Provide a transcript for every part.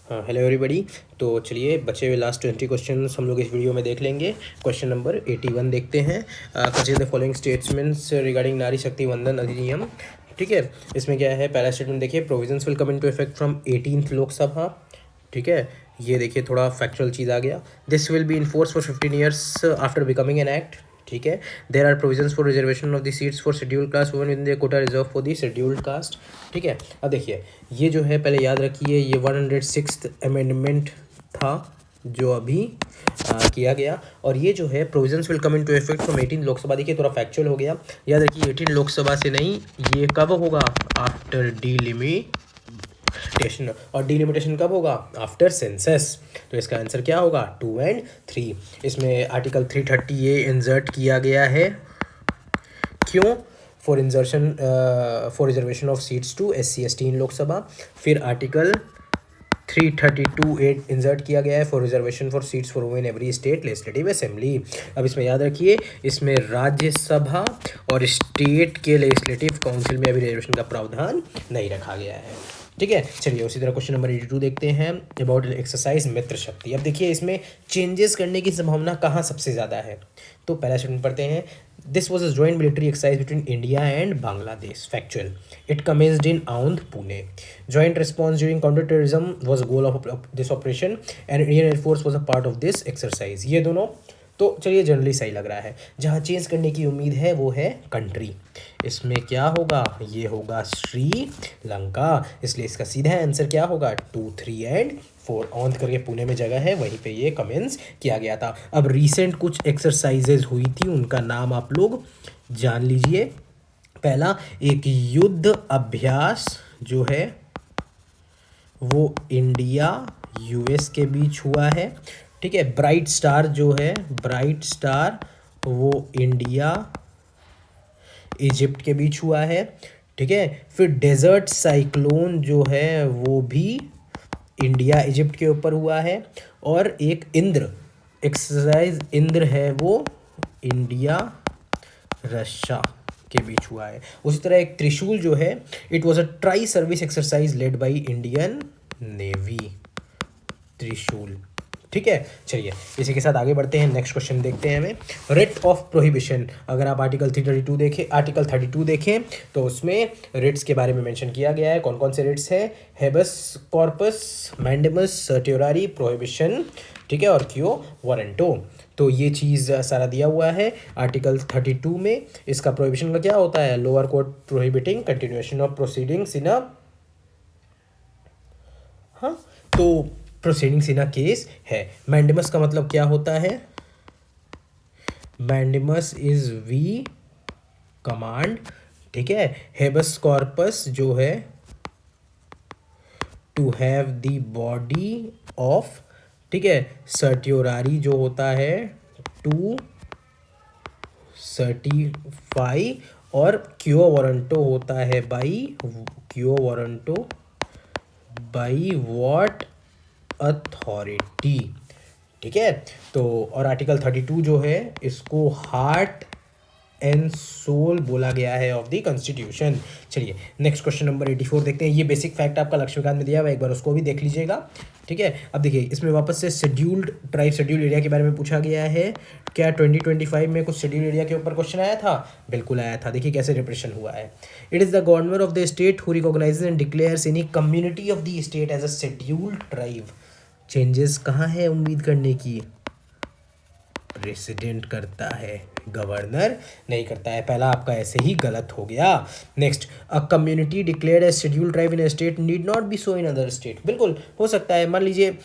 हाँ, hello everybody. तो चलिए बचे हुए लास्ट 20 क्वेश्चन हम लोग इस वीडियो में देख लेंगे। क्वेश्चन नंबर 81 देखते हैं। Consider the following statements regarding नारी शक्ति वंदन अधिनियम। ठीक है, इसमें क्या है, पहला स्टेटमेंट देखिए, provisions will come into effect from 18th Lok Sabha. ठीक है, ये देखिए थोड़ा फैक्चुअल चीज़ आ गया। This will be in force for 15 years after becoming an act. ठीक है, there are provisions for reservation of the seats for scheduled caste women in the quota reserve for the scheduled caste. ठीक है, अब देखिए ये जो है, पहले याद रखिए, ये 106th अमेंडमेंट था जो अभी किया गया, और ये जो है provisions will come into effect from 18 Lok Sabha. देखिए थोड़ा फैक्चुअल हो गया, याद रखिए 18 लोकसभा से नहीं, ये कब होगा, आफ्टर डिलिमिटेशन। और डिलिमिटेशन कब होगा, आफ्टर सेंसस। तो इसका आंसर क्या होगा, 2 और 3। इसमें आर्टिकल 330 ये इंसर्ट किया गया है, क्यों, for insertion for reservation of seats to SC/ST in Lok Sabha. फिर आर्टिकल 332(8) इंसर्ट किया गया है for reservation for seats for women every state legislative assembly. अब इसमें याद रखिए, इसमें राज्यसभा और स्टेट के लेजिस्लेटिव काउंसिल में अभी रिजर्वेशन का प्रावधान नहीं रखा गया है। ठीक है, चलिए उसी तरह क्वेश्चन नंबर 82 देखते हैं, अबाउट एक्सरसाइज मित्र शक्ति। अब देखिए इसमें चेंजेस करने की संभावना कहाँ सबसे ज़्यादा है। तो पहला स्टेटमेंट पढ़ते हैं, this was a joint military exercise between India and Bangladesh. Factual, it commenced in Aundh Pune. Joint response during counter terrorism was goal of this operation and Indian air force was a part of this exercise. ये दोनों तो चलिए generally सही लग रहा है। जहाँ change करने की उम्मीद है वो है कंट्री। इसमें क्या होगा, ये होगा श्रीलंका, इसलिए इसका सीधा आंसर क्या होगा, 2, 3 और 4। औंध करके पुणे में जगह है, वहीं पे ये कमेंस किया गया था। अब रिसेंट कुछ एक्सरसाइजेज हुई थी, उनका नाम आप लोग जान लीजिए। पहला, एक युद्ध अभ्यास जो है वो इंडिया US के बीच हुआ है। ठीक है, ब्राइट स्टार जो है, ब्राइट स्टार वो इंडिया इजिप्ट के बीच हुआ है। ठीक है, फिर डेजर्ट साइक्लोन जो है वो भी इंडिया इजिप्ट के ऊपर हुआ है। और एक इंद्र एक्सरसाइज, इंद्र है वो इंडिया रशिया के बीच हुआ है। उसी तरह एक त्रिशूल जो है, it was a tri service exercise led by Indian navy, त्रिशूल। ठीक है, चलिए इसी के साथ आगे बढ़ते हैं, नेक्स्ट क्वेश्चन देखते हैं हमें, रिट ऑफ प्रोहिबिशन। अगर आप आर्टिकल 32 देखें तो उसमें रिट्स के बारे में मेंशन किया गया है। कौन कौन से रिट्स हैं, habeas corpus, mandamus, certiorari, prohibition, ठीक है, और क्यो वारंटो। तो ये चीज़ सारा दिया हुआ है आर्टिकल 32 में। इसका प्रोहिबिशन का क्या होता है, lower court prohibiting continuation of proceedings in a, हाँ, तो प्रोसीडिंग्स इन अ केस है। मैंडेमस का मतलब क्या होता है, मैंडेमस इज वी कमांड। ठीक है, हेबस कॉर्पस जो है to have the body of. ठीक है, सर्टियोरारी जो होता है टू सर्टिफाई, और क्यो वारंटो होता है बाई, क्यो वारंटो बाई व्हाट अथॉरिटी। ठीक है, तो और आर्टिकल 32 जो है इसको हार्ट एंड सोल बोला गया है ऑफ द कॉन्स्टिट्यूशन। चलिए नेक्स्ट क्वेश्चन नंबर 84 देखते हैं। ये बेसिक फैक्ट आपका लक्ष्मीकांत में दिया हुआ है, एक बार उसको भी देख लीजिएगा। ठीक है, अब देखिए इसमें वापस से शेड्यूल्ड ट्राइब शेड्यूल एरिया के बारे में पूछा गया है। क्या 2025 में कुछ शेड्यूल एरिया के ऊपर क्वेश्चन आया था, बिल्कुल आया था। देखिए कैसे रिप्रेशन हुआ है, it is the governor of the state who recognizes and declares any community of the state as a scheduled tribe. Changes कहाँ है उम्मीद करने की, प्रेसिडेंट करता है, गवर्नर नहीं करता है। पहला आपका ऐसे ही गलत हो गया। Next, a community declared as scheduled tribe in a state need not be so in other state. बिल्कुल हो सकता है, मान लीजिए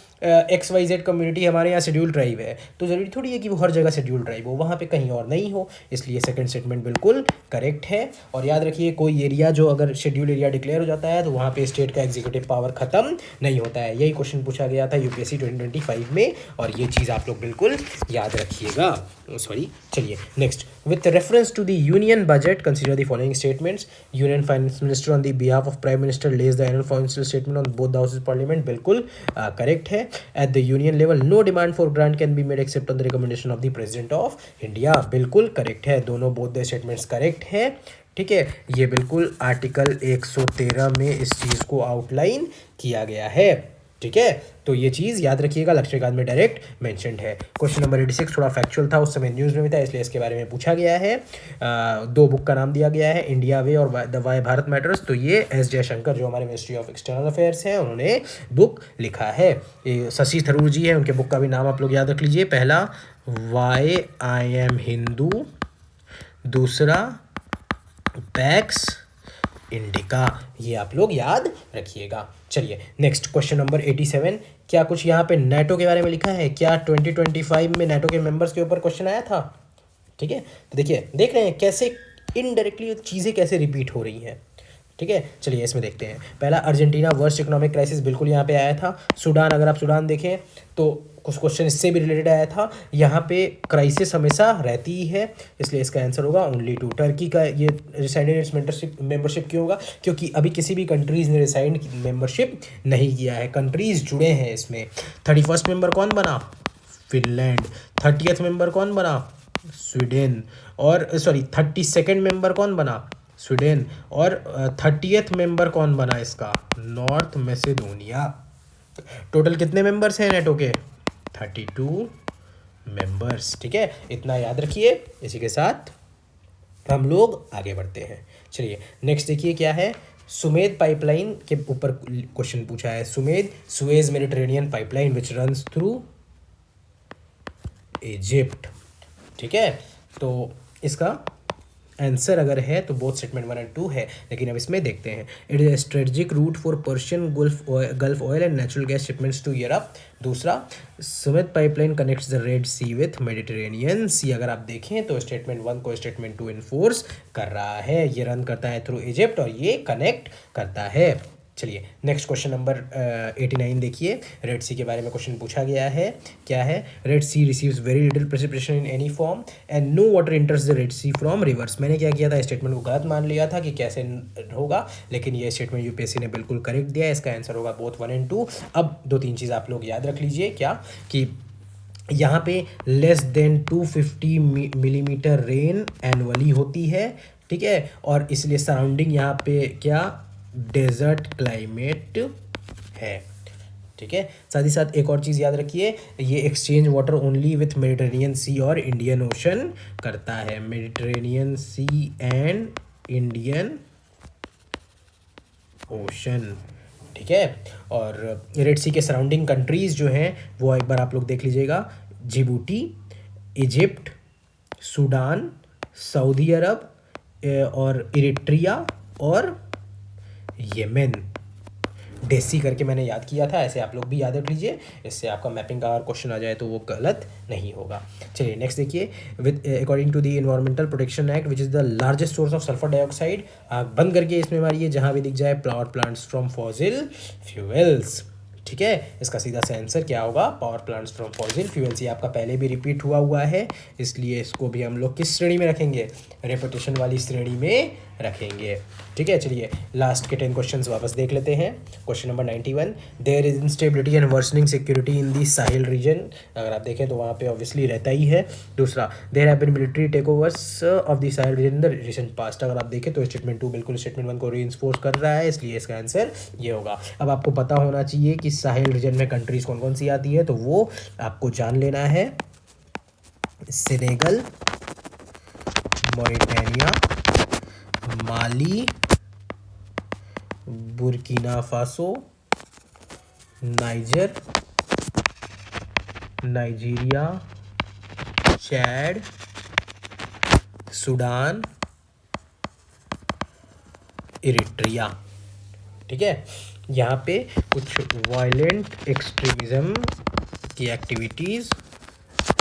XYZ कम्युनिटी हमारे यहाँ शेड्यूल ट्राइब है, तो ज़रूरी थोड़ी है कि वो हर जगह शेड्यूल ट्राइब हो, वहाँ पे कहीं और नहीं हो। इसलिए सेकंड स्टेटमेंट बिल्कुल करेक्ट है। और याद रखिए, कोई एरिया जो अगर शेड्यूल एरिया डिक्लेयर हो जाता है तो वहाँ पे स्टेट का एग्जीक्यूटिव पावर खत्म नहीं होता है। यही क्वेश्चन पूछा गया था UPSC 2025 में, और ये चीज़ आप लोग बिल्कुल याद रखिएगा। सॉरी, चलिए next, with reference to the union budget, consider the following statements. Union finance minister on the behalf of prime minister lays the annual financial statement on both the houses of parliament. बिल्कुल correct है। At the union level, no demand for grant can be made except on the recommendation of the president of India. बिल्कुल correct है, दोनों both the statements correct है। ठीक है, ये बिल्कुल आर्टिकल 113 में इस चीज़ को आउटलाइन किया गया है। ठीक है, तो ये चीज़ याद रखिएगा, लक्ष्मीकांत में डायरेक्ट मेंशन्ड है। क्वेश्चन नंबर 86 थोड़ा फैक्चुअल था, उस समय न्यूज़ में भी था, इसलिए इसके बारे में पूछा गया है। दो बुक का नाम दिया गया है, इंडिया वे और द वाई भारत मैटर्स। तो ये एस जयशंकर जो हमारे मिनिस्ट्री ऑफ एक्सटर्नल अफेयर्स हैं, उन्होंने बुक लिखा है। ये शशि थरूर जी है, उनके बुक का भी नाम आप लोग याद रख लीजिए। पहला वाई आई एम हिंदू, दूसरा पैक्स इंडिका, ये आप लोग याद रखिएगा। चलिए नेक्स्ट क्वेश्चन नंबर 87, क्या कुछ यहाँ पे नेटो के बारे में लिखा है? क्या 2025 में नेटो के मेंबर्स के ऊपर क्वेश्चन आया था? ठीक है, तो देखिए, देख रहे हैं कैसे इनडायरेक्टली चीज़ें कैसे रिपीट हो रही हैं। ठीक है, चलिए इसमें देखते हैं। पहला, अर्जेंटीना वर्स्ट इकोनॉमिक क्राइसिस, बिल्कुल यहाँ पे आया था। सूडान, अगर आप सूडान देखें तो कुछ क्वेश्चन इससे भी रिलेटेड आया था। यहाँ पे क्राइसिस हमेशा रहती ही है, इसलिए इसका आंसर होगा ओनली टू। टर्की का ये रिसाइडेड इट्स मेंबरशिप क्यों होगा? क्योंकि अभी किसी भी कंट्रीज़ ने रिसाइड मेंबरशिप नहीं किया है, कंट्रीज़ जुड़े हैं इसमें। 31st मेंबर कौन बना? फिनलैंड। 30th मेंबर कौन बना? स्वीडन। और सॉरी 32nd मेंबर कौन बना? स्वीडन। और 30th मेंबर कौन बना इसका? North Macedonia. टोटल कितने मेंबर्स हैं नेटो के? 32 मेंबर्स। ठीक है, इतना याद रखिए। इसी के साथ हम लोग आगे बढ़ते हैं। चलिए नेक्स्ट देखिए क्या है। सुमेद पाइपलाइन के ऊपर क्वेश्चन पूछा है। Sumed, Suez Mediterranean pipeline which runs through Egypt. ठीक है, तो इसका आंसर अगर है तो बोथ स्टेटमेंट 1 और 2 है, लेकिन अब इसमें देखते हैं। It is strategic route for Persian Gulf oil and natural gas shipments to Europe. दूसरा, Sumed pipeline connects the Red Sea with Mediterranean Sea. अगर आप देखें तो स्टेटमेंट 1 को स्टेटमेंट 2 इन्फोर्स कर रहा है, ये रन करता है थ्रू इजिप्ट और ये कनेक्ट करता है। चलिए नेक्स्ट क्वेश्चन नंबर 89 देखिए। रेड सी के बारे में क्वेश्चन पूछा गया है। क्या है? Red Sea receives very little precipitation in any form and no water enters the Red Sea from rivers. मैंने क्या किया था, स्टेटमेंट को गलत मान लिया था कि कैसे होगा, लेकिन ये स्टेटमेंट यूपीएससी ने बिल्कुल करेक्ट दिया है। इसका आंसर होगा बोथ 1 and 2। अब 2-3 चीज़ आप लोग याद रख लीजिए। क्या कि यहाँ पे less than 250 millimetre rain annually होती है। ठीक है, और इसलिए सराउंडिंग यहाँ पे क्या डेजर्ट क्लाइमेट है। ठीक है, साथ ही साथ एक और चीज़ याद रखिए, ये exchange water only with Mediterranean Sea और इंडियन ओशन करता है। Mediterranean Sea and Indian Ocean. ठीक है, और रेड सी के सराउंडिंग कंट्रीज़ जो हैं वो एक बार आप लोग देख लीजिएगा। जिबूटी, इजिप्ट, सूडान, सऊदी अरब और इरिट्रिया और येमेन। डेसी करके मैंने याद किया था, ऐसे आप लोग भी याद रख लीजिए, इससे आपका मैपिंग का अगर क्वेश्चन आ जाए तो वो गलत नहीं होगा। चलिए नेक्स्ट देखिए। With according to the environmental protection act which is the largest source of sulphur dioxide, बंद करके इसमें मारिए जहाँ भी दिख जाए power plants from fossil fuels. ठीक है, इसका सीधा सा आंसर क्या होगा? Power plants from fossil fuels. ये आपका पहले भी रिपीट हुआ है, इसलिए इसको भी हम लोग किस श्रेणी में रखेंगे? रेपिटेशन वाली श्रेणी में रखेंगे। ठीक है, चलिए लास्ट के 10 क्वेश्चंस वापस देख लेते हैं। Question number 91, there is instability and worsening security in the Sahel region. अगर आप देखें तो वहाँ पे ऑब्वियसली रहता ही है। दूसरा, there have been military takeovers of the Sahel region in the recent past. अगर आप देखें तो स्टेटमेंट 2 बिल्कुल स्टेटमेंट 1 को रीइंफोर्स कर रहा है, इसलिए इसका आंसर ये होगा। अब आपको पता होना चाहिए कि साहिल रीजन में कंट्रीज कौन कौन सी आती है, तो वो आपको जान लेना है। Senegal, Mauritania, Mali, Burkina Faso, Niger, Nigeria, Chad, Sudan, Eritrea. ठीक है, यहाँ पे कुछ वायलेंट एक्सट्रीमिज़म की एक्टिविटीज़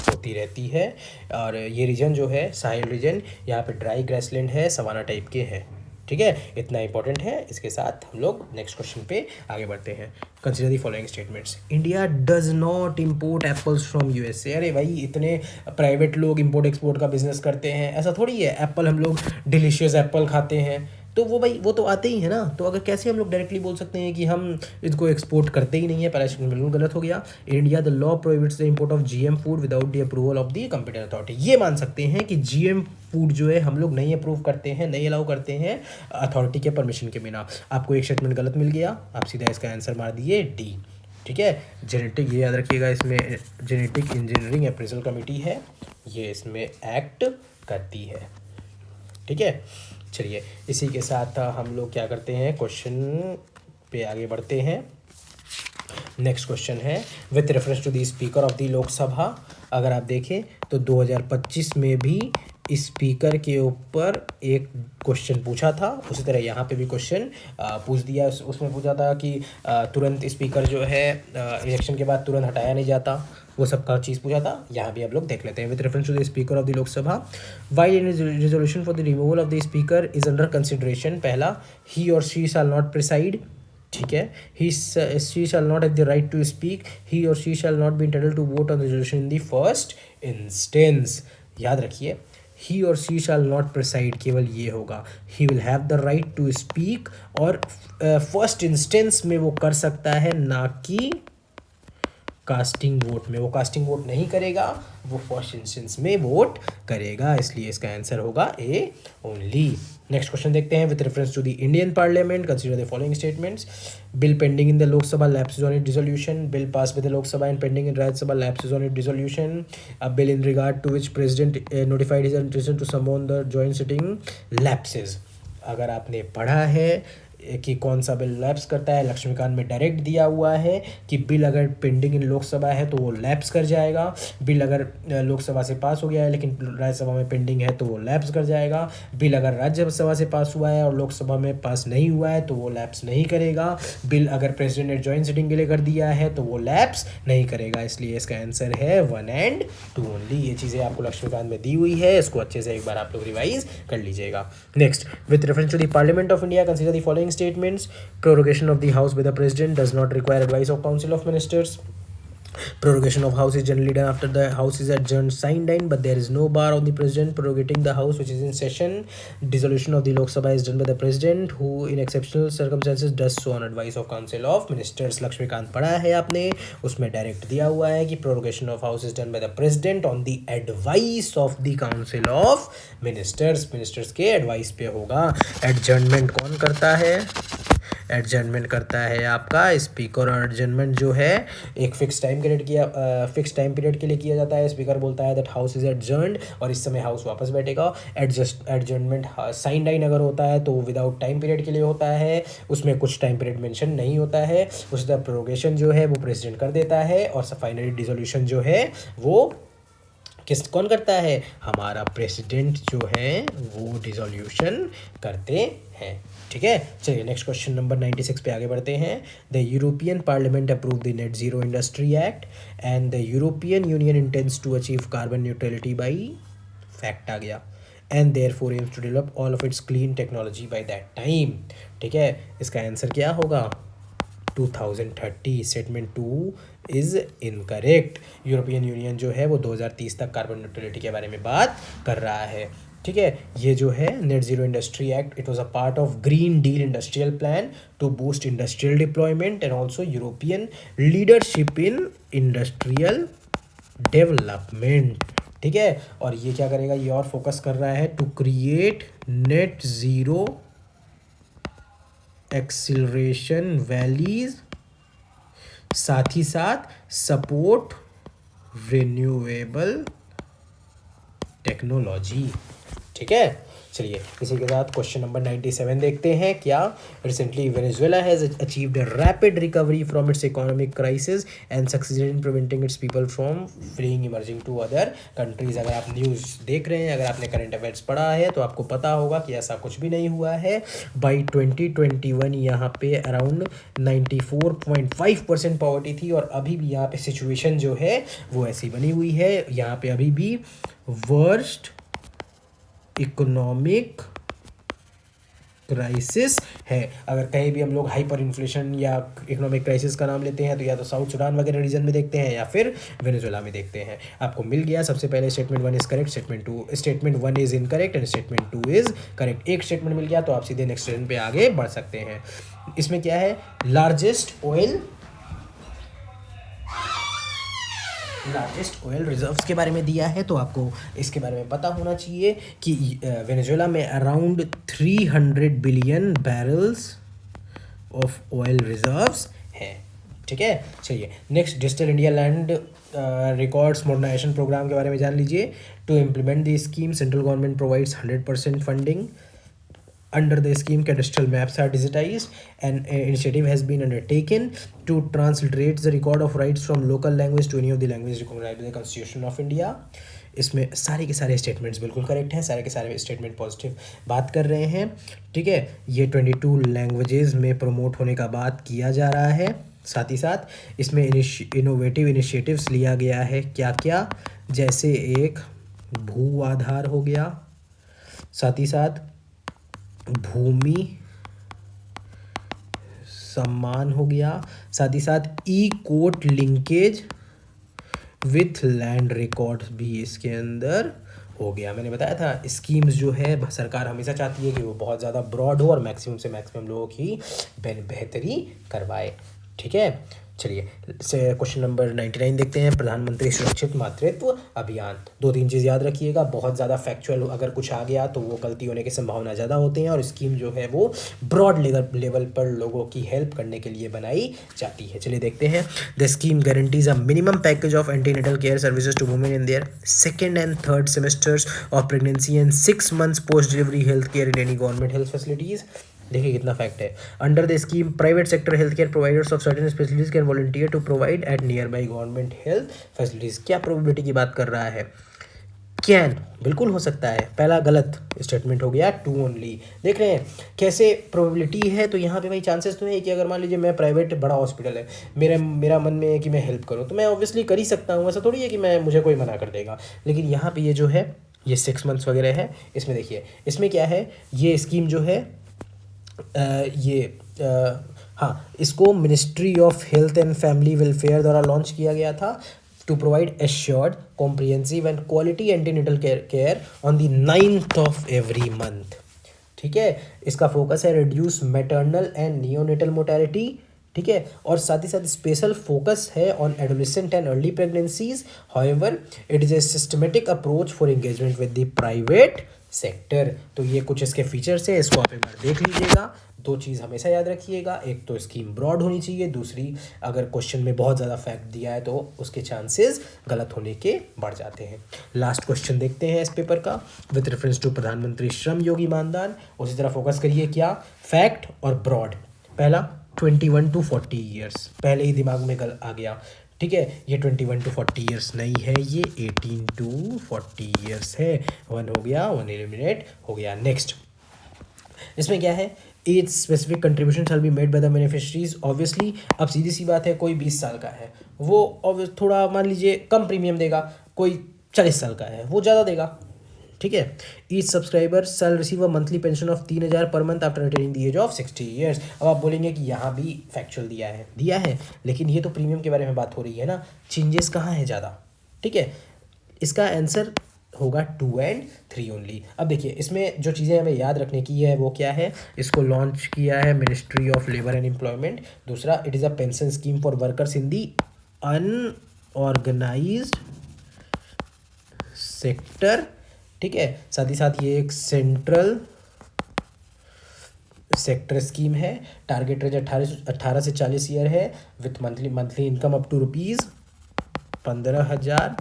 होती रहती है, और ये रीजन जो है साहिल रीजन, यहाँ पे ड्राई ग्रासलैंड है, सवाना टाइप के हैं। ठीक है, इतना इंपॉर्टेंट है। इसके साथ हम लोग नेक्स्ट क्वेश्चन पे आगे बढ़ते हैं। Consider the following statements. India does not import apples from USA. अरे भाई, इतने प्राइवेट लोग इम्पोर्ट एक्सपोर्ट का बिजनेस करते हैं, ऐसा थोड़ी है। एप्पल हम लोग डिलीशियस एप्पल खाते हैं, तो वो भाई वो तो आते ही है ना, तो अगर कैसे हम लोग डायरेक्टली बोल सकते हैं कि हम इसको एक्सपोर्ट करते ही नहीं है? पहला स्टेटमेंट बिल्कुल गलत हो गया। India the law prohibits the import of GM food without the approval of the competent authority. ये मान सकते हैं कि जीएम फूड जो है हम लोग नहीं अप्रूव करते हैं, नहीं अलाउ करते हैं अथॉरिटी के परमिशन के बिना। आपको एक स्टेटमेंट गलत मिल गया, आप सीधा इसका आंसर मार दिए डी। ठीक है। जेनेटिक, ये याद रखिएगा, इसमें जेनेटिक इंजीनियरिंग अप्रेजल कमेटी है, ये इसमें एक्ट करती है। ठीक है, चलिए इसी के साथ हम लोग क्या करते हैं, क्वेश्चन पे आगे बढ़ते हैं। नेक्स्ट क्वेश्चन है with reference to the speaker of the Lok Sabha. अगर आप देखें तो 2025 में भी स्पीकर के ऊपर एक क्वेश्चन पूछा था, उसी तरह यहाँ पे भी क्वेश्चन पूछ दिया। उसमें पूछा था कि तुरंत स्पीकर जो है इलेक्शन के बाद तुरंत हटाया नहीं जाता, वो सब का चीज़ पूछा था। यहाँ भी आप लोग देख लेते हैं। With reference to the speaker of the Lok Sabha, while any resolution for the removal of the speaker is under consideration. पहला, ही और शी शैल नॉट प्रिसाइड। ठीक है, she shall not have the right to speak, he or she shall not be entitled to vote on the resolution in the first instance। याद रखिए, he और she shall not preside केवल ये होगा, he will have the right to speak, और first instance में वो कर सकता है, ना कि कास्टिंग वोट में। वो कास्टिंग वोट नहीं करेगा, वो फर्स्ट इंस्टेंस में वोट करेगा, इसलिए इसका आंसर होगा ए ओनली। नेक्स्ट क्वेश्चन देखते हैं। With reference to the Indian parliament consider the following statements. Bill pending in the Lok Sabha lapses on it dissolution. Bill pass with the Lok Sabha and pending in Rajya Sabha lapses on it dissolution. A bill in regard to which president notified his intention to summon the joint sitting lapses. अगर आपने पढ़ा है कि कौन सा bill lapse करता है, लक्ष्मीकांत में डायरेक्ट दिया हुआ है कि बिल अगर पेंडिंग इन लोकसभा है तो वो लैप्स कर जाएगा, बिल अगर लोकसभा से पास हो गया है लेकिन राज्यसभा में पेंडिंग है तो वो लैप्स कर जाएगा, बिल अगर राज्यसभा से पास हुआ है और लोकसभा में पास नहीं हुआ है तो वो लैप्स नहीं करेगा, बिल अगर प्रेसिडेंट ने जॉइंट सिटिंग के लिए कर दिया है तो वो लैप्स नहीं करेगा। इसलिए इसका आंसर है 1 and 2 ओनली। ये चीज़ें आपको लक्ष्मीकांत में दी हुई है, इसको अच्छे से एक बार आप लोग रिवाइज कर लीजिएगा। Next, with reference to the parliament of India consider the following statements. Prorogation of the House by the President does not require advice of Council of Ministers. Prorogation of House is generally done after the House is adjourned signed in, but there is no bar on the President prorogating the House which is in session. Dissolution of the Lok Sabha is done by the President, who in exceptional circumstances does so on advice of Council of Ministers. Laxmikanth पढ़ा है आपने, उसमें direct दिया हुआ है कि prorogation of House is done by the President on the advice of the Council of Ministers. Ministers के advice पे होगा। Adjournment कौन करता है? एडजर्नमेंट करता है आपका स्पीकर, और एडजर्नमेंट जो है एक फिक्स टाइम पीरियड के लिए किया जाता है। स्पीकर बोलता है दैट हाउस इज एडजर्न्ड और इस समय हाउस वापस बैठेगा। एडजर्नमेंट साइन डाइन अगर होता है तो विदाउट टाइम पीरियड के लिए होता है, उसमें कुछ टाइम पीरियड मेंशन नहीं होता है। उसी तरह प्रोरोगेशन जो है वो प्रेसिडेंट कर देता है, और फाइनली डिसोल्यूशन जो है वो कौन करता है? हमारा प्रेसिडेंट जो है वो डिसोल्यूशन करते हैं। ठीक है, चलिए नेक्स्ट क्वेश्चन नंबर 96 पे आगे बढ़ते हैं। The European parliament approve the net zero industry act and the European Union intends to achieve carbon neutrality by, fact आ गया, and therefore aims to develop all of its clean technology by that time. ठीक है, इसका answer क्या होगा? 2030। Statement 2 is incorrect. European Union जो है वो 2030 तक कार्बन न्यूट्रलिटी के बारे में बात कर रहा है। ठीक है, ये जो है net zero industry act, it was a part of green deal industrial plan to boost industrial deployment and also European leadership in industrial development. ठीक है, और ये क्या करेगा? ये और फोकस कर रहा है to create net zero acceleration valleys, साथ ही साथ सपोर्ट रिन्यूएबल टेक्नोलॉजी। ठीक है, चलिए इसी के साथ क्वेश्चन नंबर 97 देखते हैं। क्या? Recently Venezuela has achieved a rapid recovery from its economic crisis and succeeded in preventing its people from fleeing emerging to other countries. अगर आप न्यूज़ देख रहे हैं, अगर आपने करंट अफेयर्स पढ़ा है तो आपको पता होगा कि ऐसा कुछ भी नहीं हुआ है। बाई 2021 यहाँ पे अराउंड 94.5% पॉवर्टी थी, और अभी भी यहाँ पे सिचुएशन जो है वो ऐसी बनी हुई है। यहाँ पे अभी भी वर्स्ट इकोनॉमिक क्राइसिस है। अगर कहीं भी हम लोग हाइपर इन्फ्लेशन या इकोनॉमिक क्राइसिस का नाम लेते हैं तो या तो साउथ सूडान वगैरह रीजन में देखते हैं या फिर वेनेजुएला में देखते हैं। आपको मिल गया। सबसे पहले statement 1 is correct, statement 1 is incorrect and statement 2 is correct. एक स्टेटमेंट मिल गया तो आप सीधे नेक्स्ट स्टेटमेंट पे आगे बढ़ सकते हैं। इसमें क्या है? लार्जेस्ट ऑयल रिजर्व्स के बारे में दिया है, तो आपको इसके बारे में पता होना चाहिए कि वेनेजुएला में around 300 billion barrels of oil reserves हैं। ठीक है। चलिए next, digital India land records modernization programme के बारे में जान लीजिए। To implement the scheme central government provides 100% funding. Under the scheme, cadastral maps are digitized. An initiative has been undertaken to transliterate the record of rights from local language to any of the language recognized by the Constitution of India. इसमें सारे के सारे statements बिल्कुल correct हैं, सारे के सारे statement positive बात कर रहे हैं, ठीक है। ये 22 लैंग्वेजेस में प्रमोट होने का बात किया जा रहा है। साथ ही साथ इसमें इनोवेटिव इनिशिएटिव्स लिया गया है, क्या क्या, जैसे एक भू आधार हो गया, साथ ही साथ भूमि सम्मान हो गया, साथ ही साथ e court linkage with land records भी इसके अंदर हो गया। मैंने बताया था स्कीम्स जो है सरकार हमेशा चाहती है कि वो बहुत ज़्यादा ब्रॉड हो और मैक्सिमम से मैक्सिमम लोगों की बेहतरी करवाए, ठीक है। चलिए क्वेश्चन नंबर 99 देखते हैं। प्रधानमंत्री सुरक्षित मातृत्व अभियान, 2-3 चीज़ याद रखिएगा। बहुत ज़्यादा फैक्चुअल अगर कुछ आ गया तो वो गलती होने की संभावना ज़्यादा होती है, और स्कीम जो है वो ब्रॉड लेवल पर लोगों की हेल्प करने के लिए बनाई जाती है। चलिए देखते हैं। The scheme guarantees a minimum package of antenatal care services to women in their second and third semesters of pregnancy and 6 months post delivery health care in any government health facilities. देखिए कितना fact है। Under the scheme private sector health care providers of certain specialities can volunteer to provide at nearby government health facilities. क्या probability की बात कर रहा है? Can, बिल्कुल हो सकता है। पहला गलत स्टेटमेंट हो गया, 2 ओनली। देख रहे हैं कैसे प्रोबेबिलिटी है। तो यहाँ पे भाई चांसेस तो है कि अगर मान लीजिए मैं प्राइवेट बड़ा हॉस्पिटल है, मेरा मन में है कि मैं हेल्प करूँ, तो मैं ऑब्वियसली कर ही सकता हूँ। ऐसा थोड़ी है कि मुझे कोई मना कर देगा। लेकिन यहाँ पे ये जो है ये 6 months वगैरह है। इसमें देखिए इसमें क्या है, ये स्कीम जो है हाँ, इसको ministry of health and family welfare द्वारा लॉन्च किया गया था to provide assured comprehensive and quality antenatal care on the 9th of every month, ठीक है। इसका फोकस है reduce maternal and neonatal mortality, ठीक है, और साथ ही साथ स्पेशल फोकस है on adolescent and early pregnancies. However it is a systematic approach for engagement with the private sector. तो ये कुछ इसके फीचर्स है, इसको आप एक बार देख लीजिएगा। 2 चीज़ हमेशा याद रखिएगा, एक तो स्कीम ब्रॉड होनी चाहिए, दूसरी अगर क्वेश्चन में बहुत ज़्यादा फैक्ट दिया है तो उसके चांसेस गलत होने के बढ़ जाते हैं। लास्ट क्वेश्चन देखते हैं इस पेपर का, विद रेफरेंस टू प्रधानमंत्री श्रम योगी मानधन। उसी तरह फोकस करिए, क्या फैक्ट और ब्रॉड। पहला 21 to 40 ईयर्स, पहले ही दिमाग में आ गया, ठीक है। ये 21 to 40 ईयर्स नहीं है, ये 18 to 40 ईयर्स है। 1 हो गया, 1 एलिमिनेट हो गया। नेक्स्ट इसमें क्या है, age specific contribution shall be made by the beneficiaries. Obviously अब सीधी सी बात है, कोई 20 साल का है वो थोड़ा मान लीजिए कम प्रीमियम देगा, कोई 40 साल का है वो ज़्यादा देगा, ठीक है। Each subscriber shall receive a monthly pension of 3000 per month after attaining the age of 60 years. अब आप बोलेंगे कि यहाँ भी फैक्चुअल दिया है, लेकिन ये तो प्रीमियम के बारे में बात हो रही है ना, चेंजेस कहाँ है ज़्यादा, ठीक है। इसका आंसर होगा 2 and 3 ओनली। अब देखिए इसमें जो चीज़ें हमें याद रखने की है वो क्या है, इसको लॉन्च किया है ministry of labour and employment. दूसरा, it is a pension scheme for workers in the unorganised sector, ठीक है। साथ ही साथ ये एक सेंट्रल सेक्टर स्कीम है। टारगेट रेंज 18 से 40 ईयर है, with monthly income up to ₹15,000,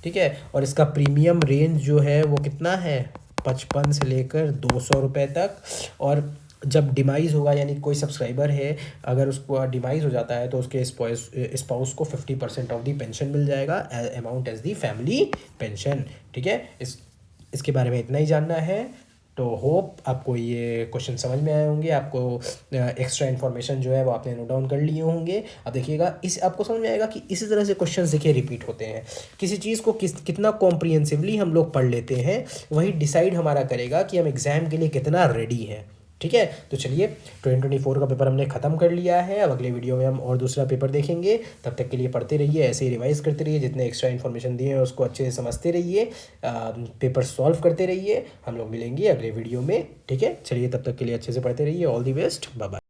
ठीक है। और इसका प्रीमियम रेंज जो है वो कितना है, 55 से लेकर 200 रुपये तक। और जब डिमाइज़ होगा, यानी कोई सब्सक्राइबर है अगर उसको डिमाइज़ हो जाता है तो उसके स्पाउस को 50% ऑफ दी पेंशन मिल जाएगा, amount as the family pension, ठीक है। इसके बारे में इतना ही जानना है। तो होप आपको ये क्वेश्चन समझ में आए होंगे, आपको एक्स्ट्रा इन्फॉर्मेशन जो है वो आपने नोट डाउन कर लिए होंगे। अब देखिएगा आपको समझ में आएगा कि इसी तरह से क्वेश्चन देखिए रिपीट होते हैं। किसी चीज़ को कितना कॉम्प्रिहेंसिवली हम लोग पढ़ लेते हैं, वही डिसाइड हमारा करेगा कि हम एग्ज़ाम के लिए कितना रेडी हैं, ठीक है। तो चलिए 2024 का पेपर हमने ख़त्म कर लिया है। अब अगले वीडियो में हम और दूसरा पेपर देखेंगे। तब तक के लिए पढ़ते रहिए, ऐसे ही रिवाइज करते रहिए, जितने एक्स्ट्रा इन्फॉर्मेशन दिए हैं उसको अच्छे से समझते रहिए, पेपर सॉल्व करते रहिए। हम लोग मिलेंगे अगले वीडियो में, ठीक है। चलिए तब तक के लिए अच्छे से पढ़ते रहिए। All the best, bye bye.